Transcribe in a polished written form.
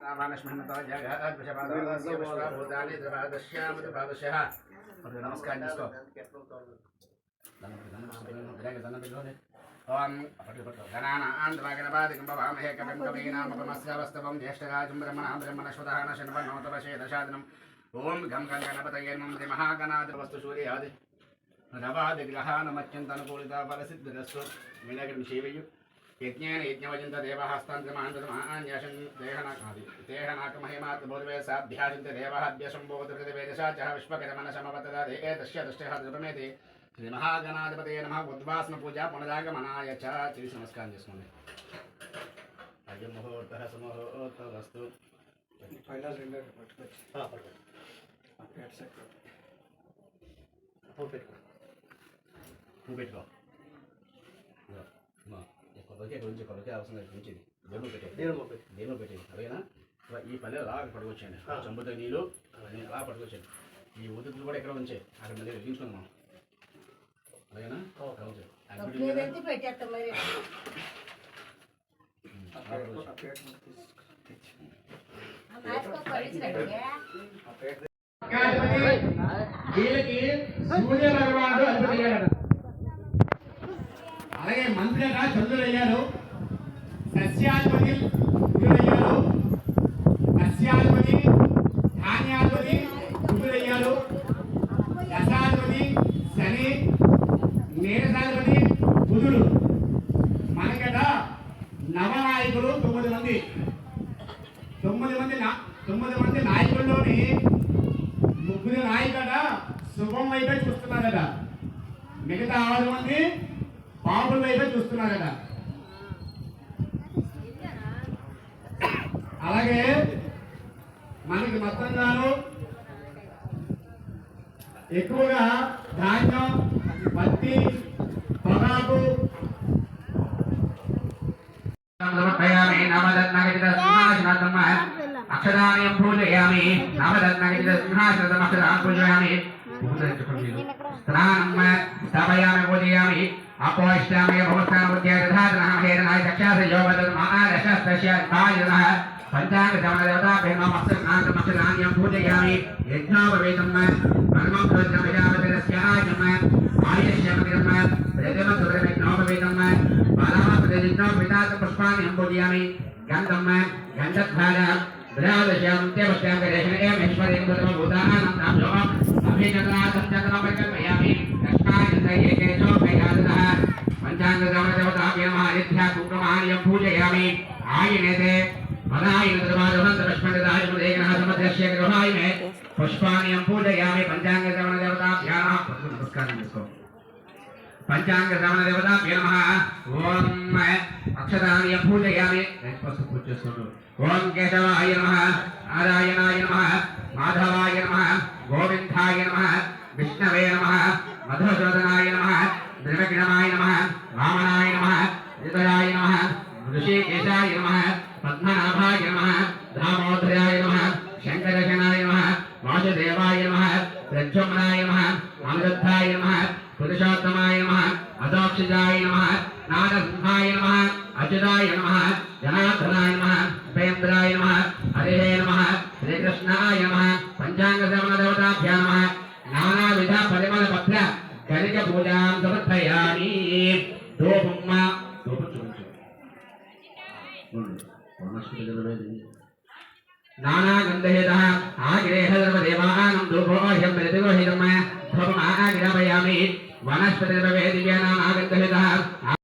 आवानश्महनता जगह विषपादास्य विश्वभूतानि द्रवादश्यामृतपादशः नमस्कार जिसको ओम गणानां द्वागणपादिकं भवामहे कविं कवीनामुपमस्यावस्तवं ज्येष्ठराजं ब्रह्मणां ब्रह्मणस्पतः नशन्वन्नोतपशेदशादिनम् ओम गं गं गणपतये नमः महागणाधिपस्तु सूर्यादि नवादिग्रहानमत्यन्तनुकूलिता फलसिद्धिरस्तु विनगरं शिवयु यज्ञेन यज्ञवजन्त देवास्तान्त्रमान्तमान्याशं देहनाकमहिमात् बोधवे साभ्याजन्त देवाद्यशम्भोधृतवेदशा च विश्वकर्मणशमवतदा एतस्य दृष्टः द्रुपमेति श्रीमहागणाधिपतये नमः उद्वासन पूजा पुनरागमनाय च श्री नमस्कारं చేసుకోండి అయ్య ముహూర్తః సుముహూర్తస్తు పైలా రెండర్ పట్టుకోవచ్చు పట్టుకోవచ్చు అక్కడ సెట్ పెట్టుకో కొరకే అవసరం లేదు మంచిది దేవుడు పెట్టేది అలాగేనా ఈ పల్లె అలా పట్టుకొచ్చాను చెంబుతో నీళ్ళు అలా పట్టుకొచ్చాను ఈ ఉదుకులు కూడా ఎక్కడ ఉంచాయి అక్కడ మళ్ళీ వెలిగించుకుందాం అలాగేనా వీళ్ళకి సూర్య భగవానుడు అధిపతి అయ్యాడు అలాగే మంత్రిగా చంద్రుడయ్యాడు సస్యాధిపతి కుజుడయ్యాడు సస్యాధిపతి ధాన్యాధిపతి కుజుడయ్యాడు దశాధిపతి శని నీరసాధిపతి బుధుడు మనకట నవనాయకులు 9 మంది 9 మంది నాయకుల్లోని 3 నాయకుడ శుభం వైపే చూస్తున్నారట మిగతా 6 మంది పాపుల వైపే చూస్తున్నారట అలాగే మనకి మొత్తంగాను ఎక్కువగా ధాన్యం పత్తి పొగాకు అక్షరాన్ని పూజయామి నవదత్నగిరిసింహాసనమక్షరాన్ని పూజయామి స్థాపయామి పూజయామి అపోష్టామి భవస్థానముద్యాధారణాయ చక్షాస యోగదమాదశస్తస్య పంచాంగ దేవతాభ్యమక్షరాణ్యం పూజయామి యజ్ఞోపవేదం పరమం ప్రజాపతిరస్యాయమ ఆయుష్యమదిరం ప్రజమసురవిఘ్నోపవేదం బాలాపతిజ్ఞోపవితాత పుష్పాణ్యం పూజయామి గంధం గంధద్వార ద్రాదశ్యాం దేవశ్యాం గణేశన ఏమేశ్వరేణ భూతానాం నామ్యోం అభిచంద్రాసం చంద్రమకల్పయామి కష్టాయంతయేకేశో భయాదః పంచాంగ దేవతాభ్యమహారిధ్యా కుంకుమార్యం పూజయామి ఆయనేతే మదాయన దర్వాదవంత పుష్పంగదాయముదేగనః సమద్రశ్య గృహాయమే పుష్పాణ్యం పూజయామి పంచాంగ దేవతాభ్యాః నమస్కారం చేసుకో పంచాంగ దేవతాభ్యో నమః ఓం అక్షరాణ్యం పూజయామి పూజ చేసుకోండి ఓం కేశవాయ నమః నారాయణాయ నమః మాధవాయ నమః గోవిందాయ నమః విష్ణవే నమః మధుసూదనాయ నమః ద్రవిణమాయ నమః వామనాయ నమః ఋతయాయ నమః ఋషికేశాయ నమః పద్మనాభాయ నమః దామోదరాయ నమః శంకరశనాయ నమః వాసుదేవాయ నమః ప్రద్యుమ్నాయ నమః అమృతాయ నమః పురుషోత్తమాయ నమః అదోక్షజాయ నమః నారసింహాయ నమః అచ్యుతాయ నమః జనార్దనాయ నమః ఉపేంద్రాయ నమః హరే నమః శ్రీకృష్ణాయ నమః పంచాంగ దేవతాభ్యో నమః నానావిధ పరిమళ పత్ర గణిక పూజాం సమర్పయామి ధూపం నానాగంధేదః ఆగిరేహ సర్వదేవానాం ధూపోహ్యం ప్రతిగోహితం ధూపమాగిరపయామి వనస్పతిర్వేదివ్యానాం ఆగంధేదః